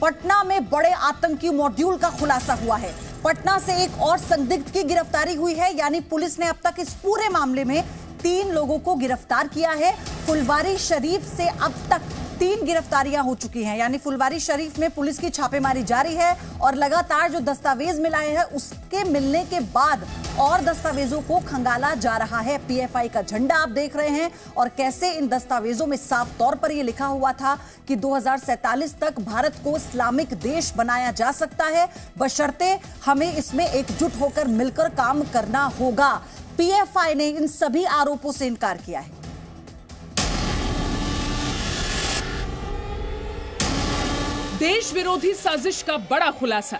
पटना में बड़े आतंकी मॉड्यूल का खुलासा हुआ है। पटना से एक और संदिग्ध की गिरफ्तारी हुई है, यानी पुलिस ने अब तक इस पूरे मामले में 3 लोगों को गिरफ्तार किया है। फुलवारी शरीफ से अब तक 3 गिरफ्तारियां हो चुकी हैं, यानी फुलवारी शरीफ में पुलिस की छापेमारी जारी है और लगातार जो दस्तावेज मिलाए हैं उसके मिलने के बाद और दस्तावेजों को खंगाला जा रहा है। पीएफआई का झंडा आप देख रहे हैं और कैसे इन दस्तावेजों में साफ तौर पर यह लिखा हुआ था कि 2047 तक भारत को इस्लामिक देश बनाया जा सकता है, बशर्ते हमें इसमें एकजुट होकर मिलकर काम करना होगा। पीएफआई ने इन सभी आरोपों से इनकार किया है। देश विरोधी साजिश का बड़ा खुलासा,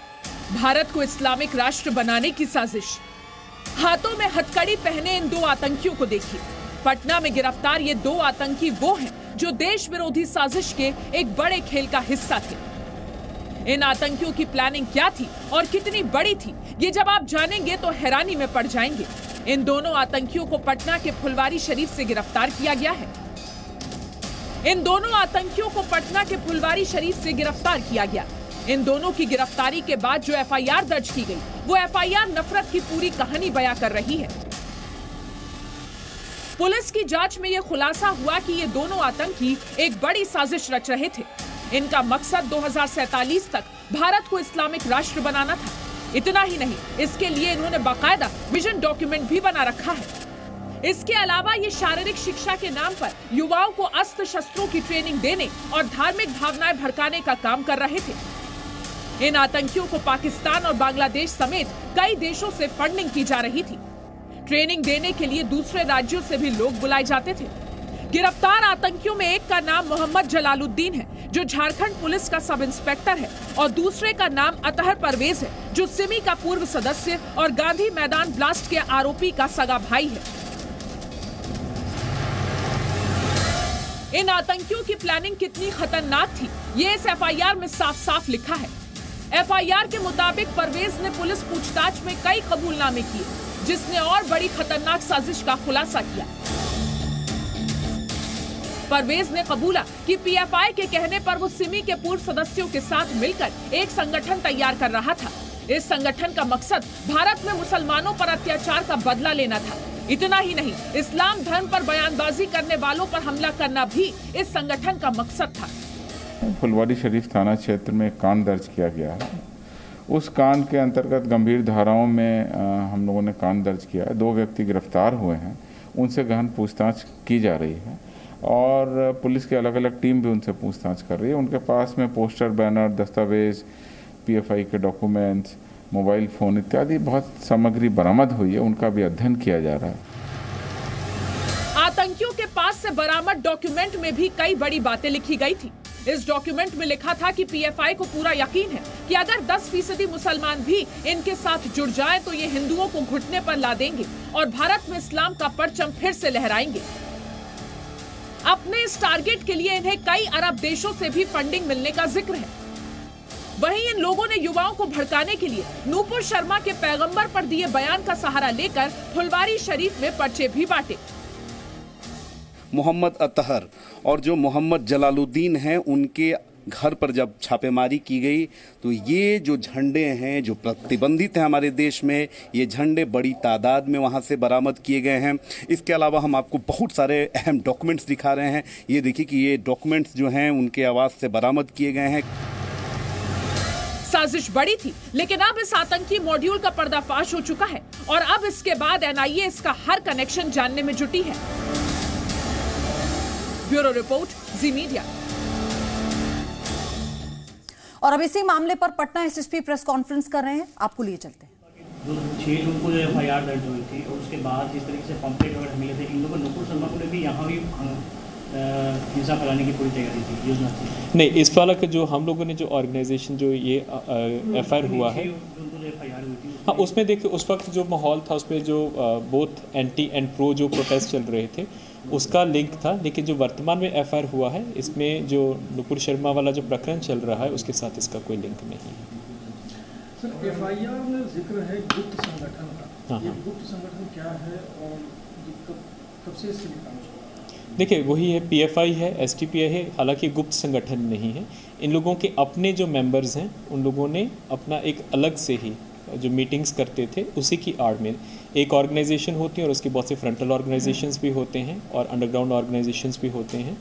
भारत को इस्लामिक राष्ट्र बनाने की साजिश। हाथों में हथकड़ी पहने इन 2 आतंकियों को देखिए। पटना में गिरफ्तार ये 2 आतंकी वो हैं जो देश विरोधी साजिश के एक बड़े खेल का हिस्सा थे। इन आतंकियों की प्लानिंग क्या थी और कितनी बड़ी थी, ये जब आप जानेंगे तो हैरानी में पड़ जाएंगे। इन दोनों आतंकियों को पटना के फुलवारी शरीफ से गिरफ्तार किया गया है। इन दोनों आतंकियों को पटना के फुलवारी शरीफ से गिरफ्तार किया गया। इन दोनों की गिरफ्तारी के बाद जो एफआईआर दर्ज की गई, वो एफआईआर नफरत की पूरी कहानी बयां कर रही है। पुलिस की जांच में यह खुलासा हुआ कि ये दोनों आतंकी एक बड़ी साजिश रच रहे थे। इनका मकसद 2047 तक भारत को इस्लामिक राष्ट्र बनाना था। इतना ही नहीं, इसके लिए इन्होंने बाकायदा विजन डॉक्यूमेंट भी बना रखा है। इसके अलावा ये शारीरिक शिक्षा के नाम पर युवाओं को अस्त्र शस्त्रों की ट्रेनिंग देने और धार्मिक भावनाएं भड़काने का काम कर रहे थे। इन आतंकियों को पाकिस्तान और बांग्लादेश समेत कई देशों से फंडिंग की जा रही थी। ट्रेनिंग देने के लिए दूसरे राज्यों से भी लोग बुलाए जाते थे। गिरफ्तार आतंकियों में एक का नाम मोहम्मद जलालुद्दीन है, जो झारखंड पुलिस का सब इंस्पेक्टर है, और दूसरे का नाम अतहर परवेज है, जो सिमी का पूर्व सदस्य और गांधी मैदान ब्लास्ट के आरोपी का सगा भाई है। इन आतंकियों की प्लानिंग कितनी खतरनाक थी, ये इस एफआईआर में साफ साफ लिखा है। एफआईआर के मुताबिक परवेज ने पुलिस पूछताछ में कई कबूलनामे किए, जिसने और बड़ी खतरनाक साजिश का खुलासा किया। परवेज ने कबूला कि पीएफआई के कहने पर वो सिमी के पूर्व सदस्यों के साथ मिलकर एक संगठन तैयार कर रहा था। इस संगठन का मकसद भारत में मुसलमानों पर अत्याचार का बदला लेना था। इतना ही नहीं, इस्लाम धर्म पर बयानबाजी करने वालों पर हमला करना भी इस संगठन का मकसद था। फुलवारी शरीफ थाना क्षेत्र में कांड दर्ज किया गया है। उस कांड के अंतर्गत गंभीर धाराओं में हम लोगों ने कांड दर्ज किया है। 2 व्यक्ति गिरफ्तार हुए हैं, उनसे गहन पूछताछ की जा रही है और पुलिस की अलग अलग टीम भी उनसे पूछताछ कर रही है। उनके पास में पोस्टर, बैनर, दस्तावेज, पीएफआई के डॉक्यूमेंट्स, मोबाइल फोन इत्यादि बहुत सामग्री बरामद हुई है, उनका भी अध्ययन किया जा रहा है। आतंकियों के पास से बरामद डॉक्यूमेंट में भी कई बड़ी बातें लिखी गई थी। इस डॉक्यूमेंट में लिखा था कि पीएफआई को पूरा यकीन है कि अगर 10% मुसलमान भी इनके साथ जुड़ जाएं तो ये हिंदुओं को घुटने पर ला देंगे और भारत में इस्लाम का परचम फिर से लहराएंगे। अपने इस टारगेट के लिए इन्हें कई अरब देशों से भी फंडिंग मिलने का जिक्र है। वहीं इन लोगों ने युवाओं को भड़काने के लिए नूपुर शर्मा के पैगंबर पर दिए बयान का सहारा लेकर फुलवारी शरीफ में पर्चे भी बांटे। मोहम्मद अतहर और जो मोहम्मद जलालुद्दीन हैं, उनके घर पर जब छापेमारी की गई तो ये जो झंडे हैं जो प्रतिबंधित हैं हमारे देश में, ये झंडे बड़ी तादाद में वहाँ से बरामद किए गए हैं। इसके अलावा हम आपको बहुत सारे अहम डॉक्यूमेंट्स दिखा रहे हैं। ये देखिए कि ये डॉक्यूमेंट्स जो हैं उनके आवाज से बरामद किए गए हैं। साजिश बड़ी थी, लेकिन अब इस आतंकी मॉड्यूल का पर्दाफाश हो चुका है और अब इसके बाद एनआईए इसका हर कनेक्शन जानने में जुटी है। ब्यूरो रिपोर्ट, जी मीडिया। और अब इसी मामले पर पटना एसएसपी प्रेस कॉन्फ्रेंस कर रहे हैं, आपको लिए चलते हैं। जो 6 जून को जो एफआईआर दर्ज हुई थी और उसके बाद जिस तरीके से पंपलेट वगैरह मिले थे, इन लोगों को नुपुर शर्मा को लेकर यहाँ भी हिंसा फैलाने की पूरी तैयारी थी, योजना थी। नहीं, इस वाला का जो हम लोगों ने जो ऑर्गेनाइजेशन जो ये एफआईआर हुआ है, हाँ, उसमें देखिए उस वक्त जो माहौल था उसमें जो बोथ एंटी एंड प्रो जो प्रोटेस्ट चल रहे थे उसका लिंक था। लेकिन जो वर्तमान में एफआईआर हुआ है इसमें जो नुपुर शर्मा वाला जो प्रकरण चल रहा है उसके साथ इसका कोई लिंक नहीं है। सर, एफआईआर में जिक्र है गुप्त संगठन का। ये गुप्त संगठन क्या है और कब से इसके लिए काम चल रहा है? देखिए वही है, पीएफआई है, एसटीपीआई है, हालांकि गुप्त संगठन नहीं है। इन लोगों के अपने जो मेंबर्स हैं उन लोगों ने अपना एक अलग से ही जो मीटिंग्स करते थे उसी की आड़ में एक ऑर्गेनाइजेशन होती है और उसके बहुत से फ्रंटल ऑर्गेनाइजेशंस भी होते हैं और अंडरग्राउंड ऑर्गेनाइजेशंस भी होते हैं।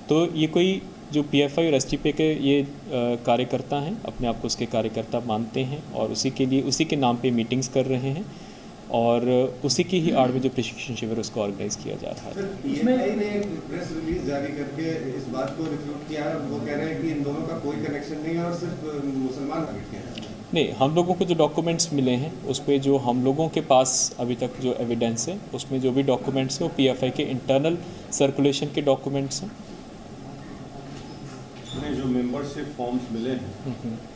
तो ये कोई जो पीएफआई और एसटीपीआई के ये कार्यकर्ता हैं, अपने आप को उसके कार्यकर्ता मानते हैं और उसी के लिए उसी के नाम पे मीटिंग्स कर रहे हैं और उसी की ही आड़ में जो प्रशिक्षण शिविर उसको ऑर्गेनाइज किया जा रहा है। पीएफआई ने प्रेस रिलीज जारी करके इस बात को रिफ्यूट किया है। वो कह रहे हैं कि इन दोनों का कोई कनेक्शन नहीं है और सिर्फ मुसलमान टारगेट किया है। नहीं, हम लोगों को जो डॉक्यूमेंट्स मिले हैं उस पर जो हम लोगों के पास अभी तक जो एविडेंस है उसमें जो भी डॉक्यूमेंट्स हैं वो पीएफआई के इंटरनल सर्कुलेशन के डॉक्यूमेंट्स हैं। जो मेंबरशिप फॉर्म्स मिले हैं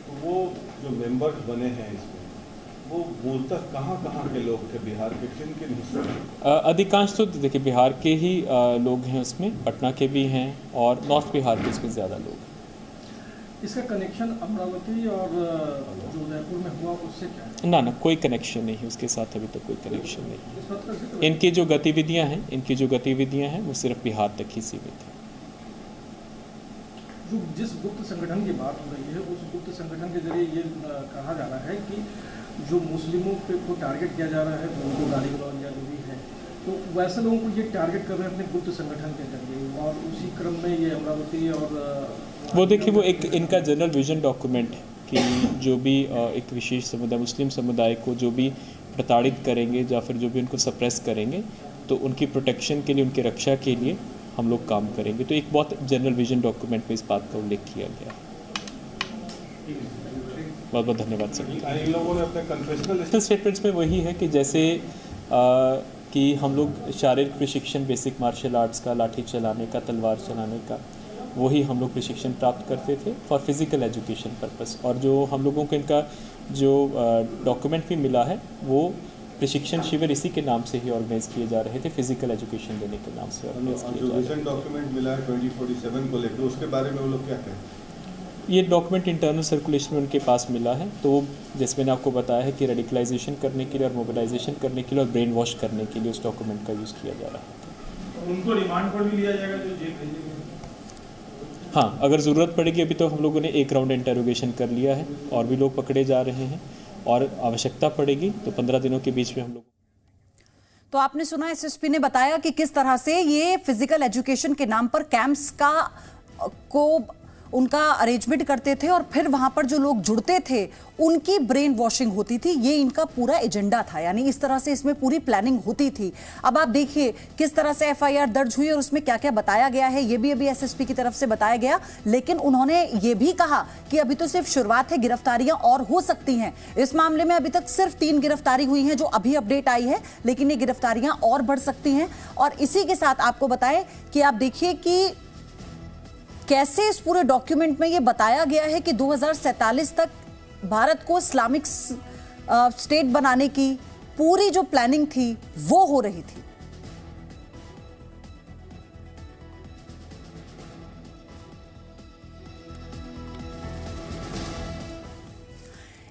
तो वो जो मेंबर्स बने हैं इसमें वो मूलतः कहाँ के लोग थे, बिहार के किन हिस्सों में? अधिकांश तो देखिए बिहार के ही लोग हैं उसमें, पटना के भी हैं और नॉर्थ बिहार के इसमें ज़्यादा लोग हैं। इसका कनेक्शन अमरावती और जो उदयपुर में हुआ उससे क्या है? ना कोई कनेक्शन नहीं है उसके साथ, अभी तक कोई कनेक्शन नहीं। इनकी जो गतिविधियाँ हैं वो सिर्फ बिहार तक ही सीमित है। जो जिस गुप्त संगठन की बात हो रही है उस गुप्त संगठन के जरिए ये कहा जा रहा है कि जो मुस्लिमों को टारगेट किया जा रहा है, उनको गाली गलौज या जो भी है, तो वैसे लोगों को ये टारगेट कर रहे हैं अपने गुप्त संगठन के जरिए और उसी क्रम में ये अमरावती और वो देखिए वो एक इनका जनरल विजन डॉक्यूमेंट है कि जो भी एक विशेष समुदाय मुस्लिम समुदाय को जो भी प्रताड़ित करेंगे या फिर जो भी उनको सप्रेस करेंगे तो उनकी प्रोटेक्शन के लिए, उनकी रक्षा के लिए हम लोग काम करेंगे। तो एक बहुत जनरल विजन डॉक्यूमेंट में इस बात का उल्लेख किया गया है। बहुत बहुत धन्यवाद सर। इन लोगों ने अपने कन्फेशनल स्टेटमेंट्स में वही है कि जैसे कि हम लोग शारीरिक प्रशिक्षण, बेसिक मार्शल आर्ट्स का, लाठी चलाने का, तलवार चलाने का, वही हम लोग प्रशिक्षण प्राप्त करते थे फॉर फिज़िकल एजुकेशन पर्पस। और जो हम लोगों को इनका जो डॉक्यूमेंट भी मिला है वो प्रशिक्षण शिविर इसी के नाम से ही ऑर्गेनाइज किए जा रहे थे, फिजिकल एजुकेशन देने के नाम से ऑर्गेनाइज किए जा रहे थे। डॉक्यूमेंट मिला है 2047 को लेकर, उसके बारे में वो लोग क्या कहते हैं? ये डॉक्यूमेंट इंटरनल सर्कुलेशन में उनके पास मिला है। तो जैसे मैंने आपको बताया है कि रेडिकलाइजेशन करने के लिए और मोबिलाइजेशन करने के लिए और ब्रेन वॉश करने के लिए उस डॉक्यूमेंट का यूज़ किया जा रहा है। उनको रिमांड पर भी लिया जाएगा जो जेल भेजेंगे? हाँ, अगर ज़रूरत पड़ेगी। अभी तो हम लोगों ने एक राउंड इंटरोगेशन कर लिया है और भी लोग पकड़े जा रहे हैं और आवश्यकता पड़ेगी तो 15 दिनों के बीच में हम लोग। तो आपने सुना एसएसपी ने बताया कि किस तरह से ये फिजिकल एजुकेशन के नाम पर कैंप्स को उनका अरेंजमेंट करते थे और फिर वहां पर जो लोग जुड़ते थे उनकी ब्रेन वॉशिंग होती थी। ये इनका पूरा एजेंडा था, यानी इस तरह से इसमें पूरी प्लानिंग होती थी। अब आप देखिए किस तरह से एफआईआर दर्ज हुई और उसमें क्या क्या बताया गया है, ये भी अभी एसएसपी की तरफ से बताया गया। लेकिन उन्होंने ये भी कहा कि अभी तो सिर्फ शुरुआत है, गिरफ्तारियां और हो सकती हैं। इस मामले में अभी तक सिर्फ 3 गिरफ्तारी हुई हैं जो अभी अपडेट आई है, लेकिन ये गिरफ्तारियां और बढ़ सकती हैं। और इसी के साथ आपको बताएं कि आप देखिए कि कैसे इस पूरे डॉक्यूमेंट में यह बताया गया है कि 2047 तक भारत को इस्लामिक स्टेट बनाने की पूरी जो प्लानिंग थी वो हो रही थी।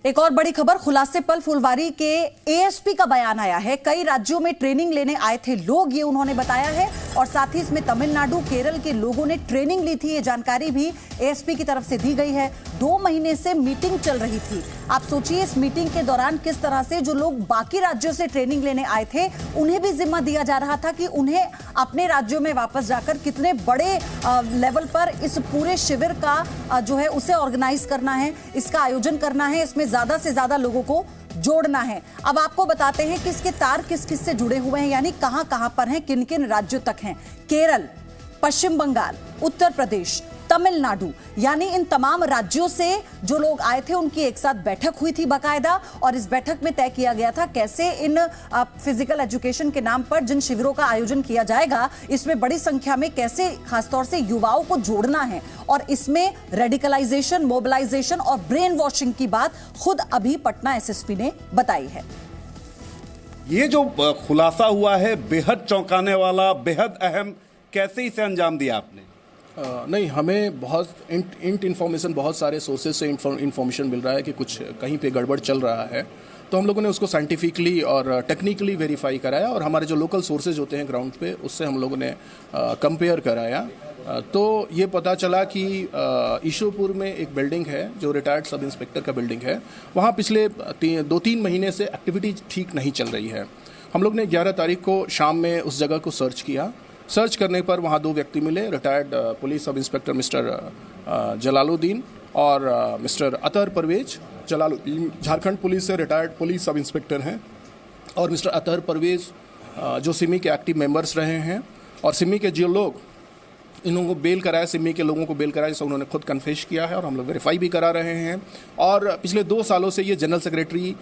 एक और बड़ी खबर, खुलासे पल फुलवारी के एएसपी का बयान आया है। कई राज्यों में ट्रेनिंग लेने आए थे लोग, ये उन्होंने बताया है। और साथ ही इसमें तमिलनाडु, केरल के लोगों ने ट्रेनिंग ली थी, ये जानकारी भी एएसपी की तरफ से दी गई है। 2 महीने से मीटिंग चल रही थी। आप सोचिए इस मीटिंग के दौरान किस तरह से जो लोग बाकी राज्यों से ट्रेनिंग लेने आए थे उन्हें भी जिम्मा दिया जा रहा था कि उन्हें अपने राज्यों में वापस जाकर कितने बड़े लेवल पर इस पूरे शिविर का जो है उसे ऑर्गेनाइज करना है, इसका आयोजन करना है, इसमें ज्यादा से ज्यादा लोगों को जोड़ना है। अब आपको बताते हैं कि इसके तार किस किस से जुड़े हुए हैं, यानी कहां कहां पर हैं, किन किन राज्यों तक हैं। केरल, पश्चिम बंगाल, उत्तर प्रदेश, तमिलनाडु, यानी इन तमाम राज्यों से जो लोग आए थे उनकी एक साथ बैठक हुई थी बाकायदा। और इस बैठक में तय किया गया था कैसे इन फिजिकल एजुकेशन के नाम पर जिन शिविरों का आयोजन किया जाएगा इसमें बड़ी संख्या में कैसे खासतौर से युवाओं को जोड़ना है। और इसमें रेडिकलाइजेशन, मोबिलाइजेशन और ब्रेन वॉशिंग की बात खुद अभी पटना एसएसपी ने बताई है। ये जो खुलासा हुआ है बेहद चौंकाने वाला, बेहद अहम, कैसे इसे अंजाम दिया आपने? नहीं, हमें बहुत इन्फॉर्मेशन, बहुत सारे सोर्सेज से इन्फॉर्मेशन मिल रहा है कि कुछ कहीं पे गड़बड़ चल रहा है। तो हम लोगों ने उसको साइंटिफिकली और टेक्निकली वेरीफाई कराया और हमारे जो लोकल सोर्सेज होते हैं ग्राउंड पे उससे हम लोगों ने कंपेयर कराया। तो ये पता चला कि ईशोपुर में एक बिल्डिंग है जो रिटायर्ड सब इंस्पेक्टर का बिल्डिंग है, वहाँ पिछले 2-3 महीने से एक्टिविटी ठीक नहीं चल रही है। हम लोग ने 11 तारीख को शाम में उस जगह को सर्च किया। सर्च करने पर वहाँ 2 व्यक्ति मिले, retired police sub inspector mister Jalaluddin और मिस्टर अतहर परवेज। जलालुद्दीन झारखंड पुलिस से रिटायर्ड पुलिस सब इंस्पेक्टर हैं और मिस्टर अतहर परवेज जो सिमी के एक्टिव मेंबर्स रहे हैं। और सिमी के जो लोग इन लोगों को बेल कराया, सिमी के लोगों को बेल कराया, जिसे उन्होंने खुद कन्फेस किया है और हम लोग वेरीफाई भी करा रहे हैं। और पिछले 2 सालों से ये जनरल सेक्रेटरी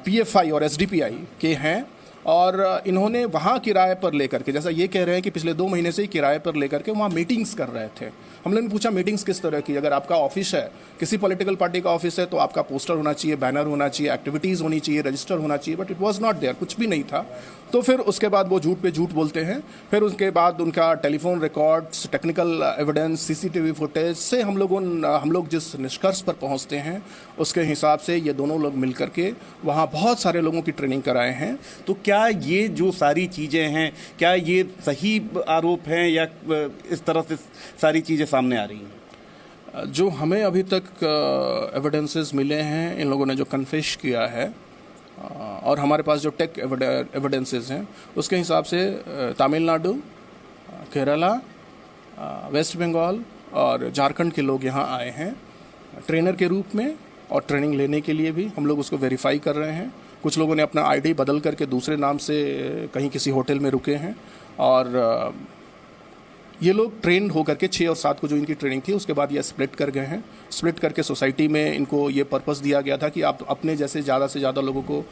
PFI और SDPI के हैं और इन्होंने वहाँ किराए पर लेकर के, जैसा ये कह रहे हैं कि पिछले 2 महीने से ही किराए पर लेकर के वहाँ मीटिंग्स कर रहे थे। हम लोगों ने पूछा मीटिंग्स किस तरह की, अगर आपका ऑफिस है, किसी पॉलिटिकल पार्टी का ऑफिस है तो आपका पोस्टर होना चाहिए, बैनर होना चाहिए, एक्टिविटीज़ होनी चाहिए, रजिस्टर होना चाहिए, but it was not there, कुछ भी नहीं था। तो फिर उसके बाद वो झूठ पे झूठ बोलते हैं। फिर उसके बाद उनका telephone records, technical evidence, CCTV footage से हम लोग जिस निष्कर्ष पर पहुंचते हैं उसके हिसाब से ये दोनों लोग मिलकर के वहाँ बहुत सारे लोगों की ट्रेनिंग कराए हैं। तो क्या ये जो सारी चीज़ें हैं, क्या ये सही आरोप हैं या इस तरह से सारी चीज़ें सामने आ रही हैं? जो हमें अभी तक मिले हैं, इन लोगों ने जो कन्फेस किया है और हमारे पास जो टेक एविडेंसेस हैं उसके हिसाब से तमिलनाडु, केरला, वेस्ट बंगाल और झारखंड के लोग यहाँ आए हैं ट्रेनर के रूप में और ट्रेनिंग लेने के लिए भी। हम लोग उसको वेरीफाई कर रहे हैं। कुछ लोगों ने अपना ID बदल करके दूसरे नाम से कहीं किसी होटल में रुके हैं और ये लोग ट्रेंड होकर के 6 और 7 को जो इनकी ट्रेनिंग थी उसके बाद ये स्प्लिट कर गए हैं। स्प्लिट करके सोसाइटी में इनको ये पर्पस दिया गया था कि आप अपने जैसे ज़्यादा से ज़्यादा लोगों को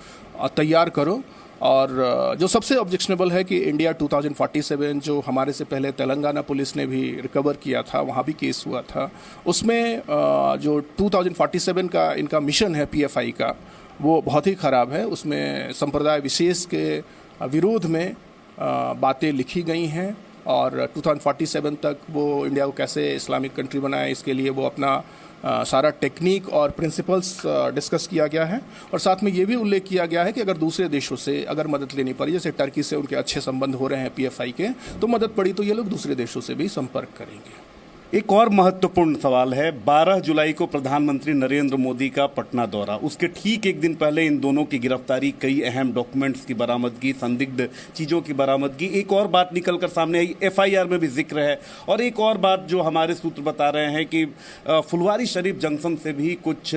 तैयार करो। और जो सबसे ऑब्जेक्शनेबल है कि इंडिया 2047 जो हमारे से पहले तेलंगाना पुलिस ने भी रिकवर किया था, वहाँ भी केस हुआ था, उसमें जो 2047 का इनका मिशन है PFI का, वो बहुत ही ख़राब है। उसमें संप्रदाय विशेष के विरोध में बातें लिखी गई हैं और 2047 तक वो इंडिया को कैसे इस्लामिक कंट्री बनाए इसके लिए वो अपना सारा टेक्निक और प्रिंसिपल्स डिस्कस किया गया है। और साथ में ये भी उल्लेख किया गया है कि अगर दूसरे देशों से अगर मदद लेनी पड़ी, जैसे टर्की से उनके अच्छे संबंध हो रहे हैं PFI के, तो मदद पड़ी तो ये लोग दूसरे देशों से भी संपर्क करेंगे। एक और महत्वपूर्ण सवाल है, 12 जुलाई को प्रधानमंत्री नरेंद्र मोदी का पटना दौरा, उसके ठीक एक दिन पहले इन दोनों की गिरफ्तारी, कई अहम डॉक्यूमेंट्स की बरामदगी, संदिग्ध चीज़ों की बरामदगी। एक और बात निकलकर सामने आई, FIR में भी जिक्र है। और एक और बात जो हमारे सूत्र बता रहे हैं कि फुलवारी शरीफ जंक्शन से भी कुछ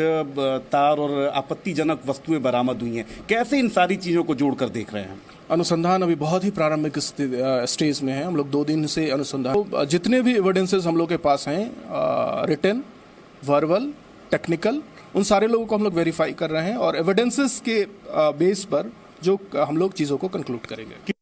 तार और आपत्तिजनक वस्तुएं बरामद हुई हैं। कैसे इन सारी चीज़ों को जोड़कर देख रहे हैं? अनुसंधान अभी बहुत ही प्रारंभिक स्टेज में है। हम लोग 2 दिन से अनुसंधान, तो जितने भी एविडेंसेस हम लोग के पास हैं, रिटन, वर्बल, टेक्निकल, उन सारे लोगों को हम लोग वेरीफाई कर रहे हैं और एविडेंसेस के बेस पर जो हम लोग चीज़ों को कंक्लूड करेंगे।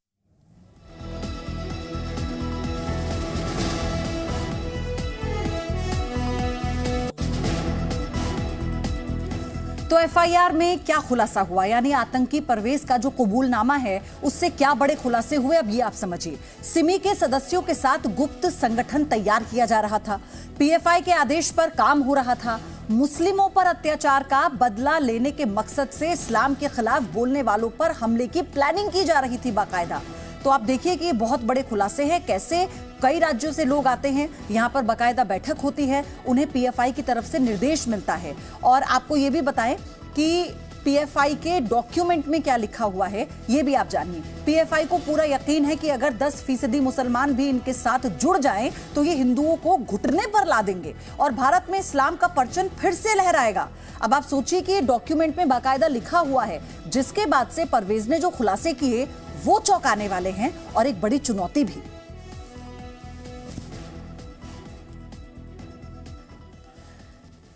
तो FIR में क्या खुलासा हुआ, यानी आतंकी परवेज का जो कबूलनामा है उससे क्या बड़े खुलासे हुए, अब ये आप समझिए। सिमी के सदस्यों के साथ गुप्त संगठन तैयार किया जा रहा था, PFI के आदेश पर काम हो रहा था, मुस्लिमों पर अत्याचार का बदला लेने के मकसद से इस्लाम के खिलाफ बोलने वालों पर हमले की प्लानिंग की जा रही थी बाकायदा। तो आप देखिए कि ये बहुत बड़े खुलासे हैं, कैसे कई राज्यों से लोग आते हैं, यहाँ पर बाकायदा बैठक होती है, उन्हें PFI की तरफ से निर्देश मिलता है। और आपको ये भी बताएं कि PFI के डॉक्यूमेंट में क्या लिखा हुआ है ये भी आप जानिए। PFI को पूरा यकीन है कि अगर 10% मुसलमान भी इनके साथ जुड़ जाएं तो ये हिंदुओं को घुटने पर ला देंगे और भारत में इस्लाम का परचम फिर से लहराएगा। अब आप सोचिए कि ये डॉक्यूमेंट में बाकायदा लिखा हुआ है, जिसके बाद से परवेज ने जो खुलासे किए वो चौंकाने वाले हैं और एक बड़ी चुनौती भी।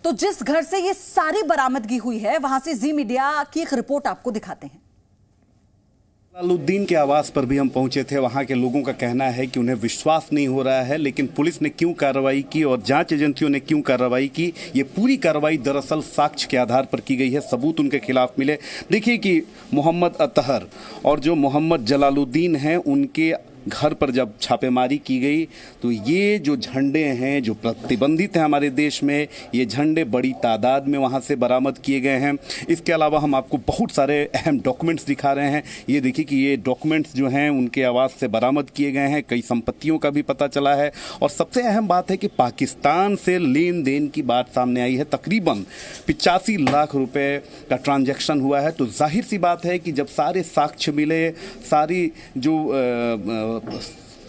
तो जिस घर से ये सारी बरामदगी हुई है वहां से जी मीडिया की एक रिपोर्ट आपको दिखाते हैं। जलालुद्दीन के आवास पर भी हम पहुंचे थे। वहां के लोगों का कहना है कि उन्हें विश्वास नहीं हो रहा है, लेकिन पुलिस ने क्यों कार्रवाई की और जांच एजेंसियों ने क्यों कार्रवाई की, ये पूरी कार्रवाई दरअसल साक्ष्य के आधार पर की गई है, सबूत उनके खिलाफ मिले। देखिए कि मोहम्मद अतहर और जो मोहम्मद जलालुद्दीन हैं, उनके घर पर जब छापेमारी की गई तो ये जो झंडे हैं जो प्रतिबंधित हैं हमारे देश में, ये झंडे बड़ी तादाद में वहाँ से बरामद किए गए हैं। इसके अलावा हम आपको बहुत सारे अहम डॉक्यूमेंट्स दिखा रहे हैं। ये देखिए कि ये डॉक्यूमेंट्स जो हैं उनके आवाज़ से बरामद किए गए हैं, कई संपत्तियों का भी पता चला है। और सबसे अहम बात है कि पाकिस्तान से लेन देन की बात सामने आई है। तकरीबन 85 लाख रुपए का ट्रांजैक्शन हुआ है। तो जाहिर सी बात है कि जब सारे साक्ष्य मिले, सारी जो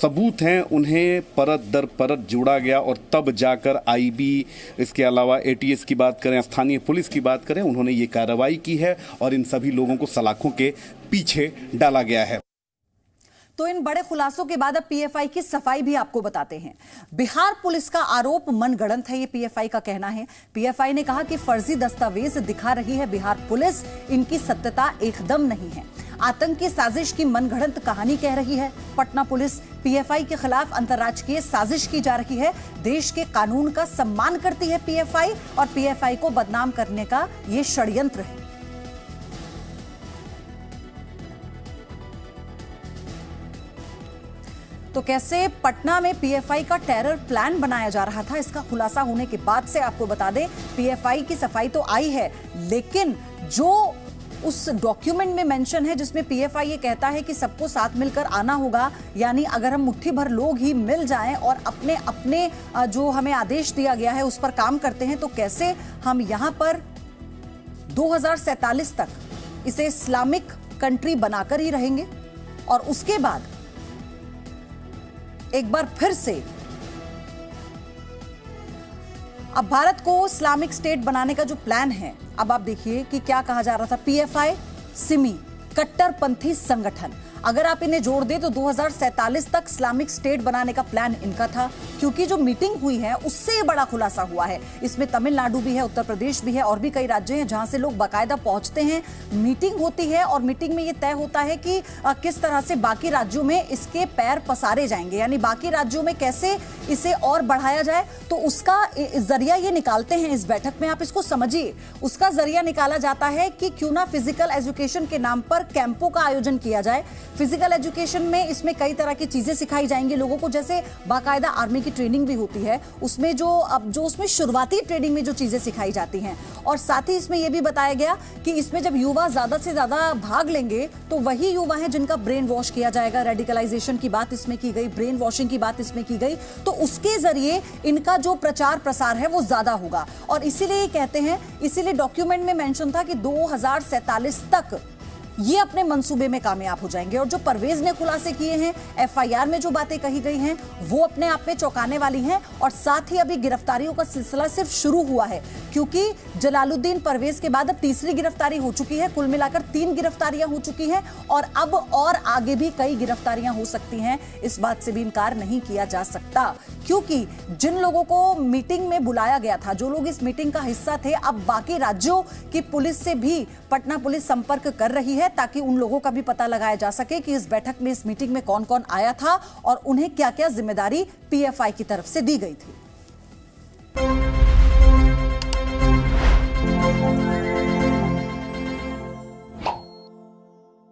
सबूत हैं उन्हें परत दर परत जोड़ा गया और तब जाकर आईबी, इसके अलावा एटीएस की बात करें, स्थानीय पुलिस की बात करें, उन्होंने ये कार्रवाई की है और इन सभी लोगों को सलाखों के पीछे डाला गया है। तो इन बड़े खुलासों के बाद अब पीएफआई की सफाई भी आपको बताते हैं। बिहार पुलिस का आरोप मनगढ़ंत है, ये पीएफआई का कहना है। पीएफआई ने कहा कि फर्जी दस्तावेज दिखा रही है बिहार पुलिस, इनकी सत्यता एकदम नहीं है। आतंकी साजिश की मनगढ़ंत कहानी कह रही है पटना पुलिस। पीएफआई के खिलाफ अंतर्राज्यीय साजिश की जा रही है। देश के कानून का सम्मान करती है पीएफआई और पीएफआई को बदनाम करने का ये षड्यंत्र है। तो कैसे पटना में पीएफआई का टेरर प्लान बनाया जा रहा था, इसका खुलासा होने के बाद से आपको बता दें पीएफआई की सफाई तो आई है, लेकिन जो उस डॉक्यूमेंट में मेंशन है जिसमें पीएफआई ये कहता है कि सबको साथ मिलकर आना होगा, यानी अगर हम मुट्ठी भर लोग ही मिल जाएं और अपने अपने जो हमें आदेश दिया गया है उस पर काम करते हैं, तो कैसे हम यहां पर 2047 तक इसे इस्लामिक कंट्री बनाकर ही रहेंगे। और उसके बाद एक बार फिर से अब भारत को इस्लामिक स्टेट बनाने का जो प्लान है, अब आप देखिए कि क्या कहा जा रहा था। पीएफआई सिमी कट्टरपंथी संगठन, अगर आप इन्हें जोड़ दें तो 2047 तक इस्लामिक स्टेट बनाने का प्लान इनका था, क्योंकि जो मीटिंग हुई है उससे बड़ा खुलासा हुआ है। इसमें तमिलनाडु भी है, उत्तर प्रदेश भी है और भी कई राज्य हैं जहां से लोग बाकायदा पहुंचते हैं, मीटिंग होती है और मीटिंग में यह तय होता है कि किस तरह से बाकी राज्यों में इसके पैर पसारे जाएंगे, यानी बाकी राज्यों में कैसे इसे और बढ़ाया जाए। तो उसका जरिया ये निकालते हैं इस बैठक में, आप इसको समझिए। उसका जरिया निकाला जाता है कि क्यों ना फिजिकल एजुकेशन के नाम पर कैंपों का आयोजन किया जाए। फिजिकल एजुकेशन में इसमें कई तरह की चीजें सिखाई जाएंगी लोगों को, जैसे बाकायदा आर्मी की ट्रेनिंग भी होती है, उसमें जो उसमें शुरुआती ट्रेनिंग में जो चीजें सिखाई जाती हैं। और साथ ही इसमें यह भी बताया गया कि इसमें जब युवा ज्यादा से ज्यादा भाग लेंगे तो वही युवा हैं जिनका ब्रेन वॉश किया जाएगा। रेडिकलाइजेशन की बात इसमें की गई, ब्रेन वॉशिंग की बात इसमें की गई, तो उसके जरिए इनका जो प्रचार प्रसार है वो ज्यादा होगा। और इसीलिए कहते हैं, इसीलिए डॉक्यूमेंट में मेंशन था कि 2047 तक ये अपने मंसूबे में कामयाब हो जाएंगे। और जो परवेज ने खुलासे किए हैं, एफआईआर में जो बातें कही गई हैं, वो अपने आप में चौंकाने वाली हैं। और साथ ही अभी गिरफ्तारियों का सिलसिला सिर्फ शुरू हुआ है, क्योंकि जलालुद्दीन परवेज के बाद अब तीसरी गिरफ्तारी हो चुकी है। कुल मिलाकर 3 गिरफ्तारियां हो चुकी हैं और अब और आगे भी कई गिरफ्तारियां हो सकती हैं, इस बात से भी इनकार नहीं किया जा सकता। क्योंकि जिन लोगों को मीटिंग में बुलाया गया था, जो लोग इस मीटिंग का हिस्सा थे, अब बाकी राज्यों की पुलिस से भी पटना पुलिस संपर्क कर रही है ताकि उन लोगों का भी पता लगाया जा सके कि इस बैठक में, इस मीटिंग में कौन कौन आया था और उन्हें क्या क्या जिम्मेदारी पीएफआई की तरफ से दी गई थी।